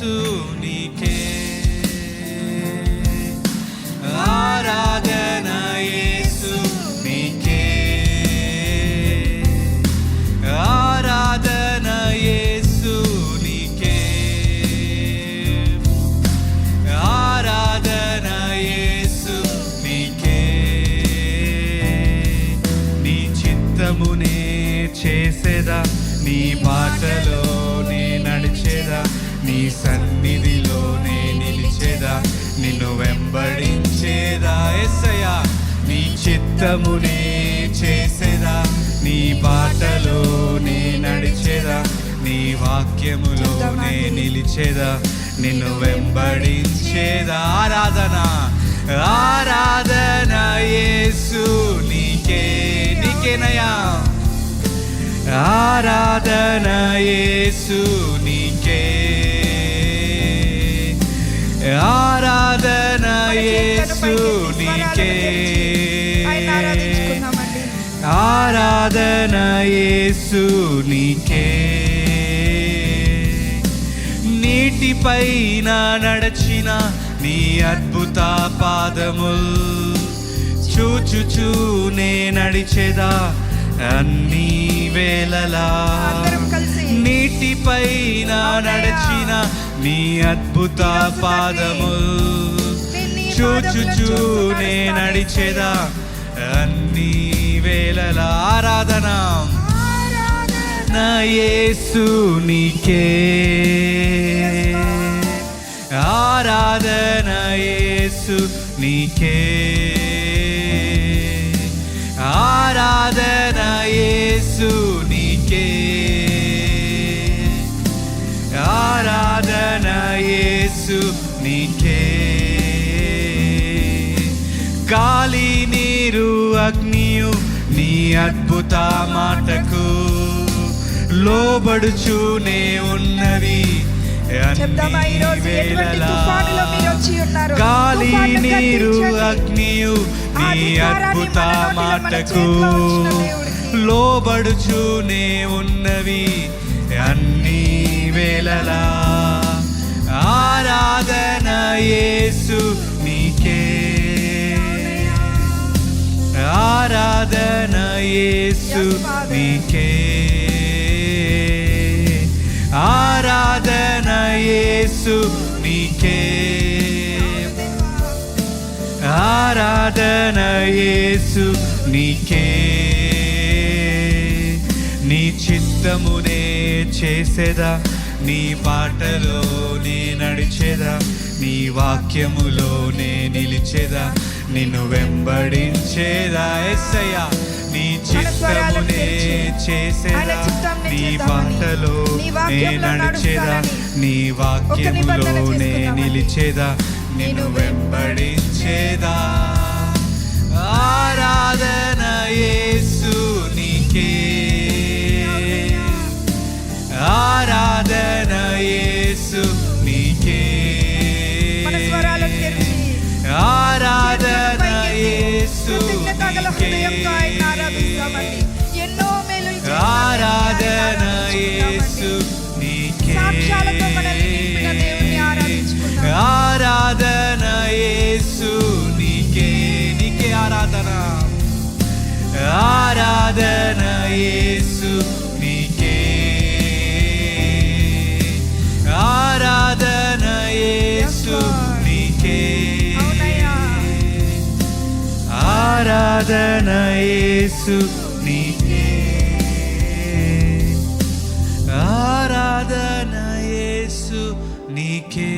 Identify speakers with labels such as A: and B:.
A: యేసు నీకే ఆరాధన, యేసు నీకే ఆరాధన, యేసు నీకే ఆరాధన, యేసు నీకే. నీ చిత్తమునే చేసేదా, నీ బాటలోనే నడిచేదా, నీ సన్నిధిలోనే నిలిచేదా, నిన్ను వెంబడించేదా. యేసయ్యా నీ చిత్తమునే చేసేదా, నీ బాటలోనే నడిచేదా, నీ వాక్యములోనే నిలిచేదా, నిన్ను వెంబడించేదా. ఆరాధన ఆరాధన, యేసు నీకే నీకేనయ్యా ఆరాధన, యేసు నీకే ఆరాధన, యేసు నీకే ఆరాధన, యేసు నీకే. నీటిపైన నడచిన నీ అద్భుత పాదముల్ చూచుచూనే నడిచేదా అన్ని వేళలా. నీటిపైన నడిచిన నీ అద్భుత పాదముల్ చూచుచూనే నడిచేదా అన్ని వేళలా. ఆరాధన నా యేసు నీకే ఆరాధన, యేసు నీకే ఆరాధన, యేసు నీకే ఆరాధన, యేసు నీకే. గాలి నీరు అగ్నియు నీ అద్భుత మాటకు లోబడుచూనే ఉన్నవి గాలి నీరు అగ్నియు నీ అద్భుత మాటకు లోబడుచూనే ఉన్నవి అన్ని వేళలా. ఆరాధన, యేసు నీకే ఆరాధన, యేసు నీకే ఆరాధన, యేసు నీకే ఆరాధన, యేసు నీకే. నీ చిత్తమునే చేసేదా, నీ బాటలోనే నడిచేదా, నీ వాక్యములోనే నిలిచేదా, నిన్ను వెంబడించేదా. యేసయ్యా నీ చిత్తమునే చేసేదా, నీ బాటలోనే నడిచేదా, నీ వాక్యములోనే నిలిచేదా, నిన్ను వెంబడించేదా. ఆరాధన, యేసు నీకే ఆరాధన, యేసు నీకే ఆరాధన, యేసు నీకే ఆరాధన, యేసు నీకే ఆరాధన, యేసు నీకే నీకే ఆరాధన ఆరాధన, యేసు నీకే ఆరాధన, యేసు నీకే ఆరాధన, యేసు నీకే ఆరాధన, యేసు నీకే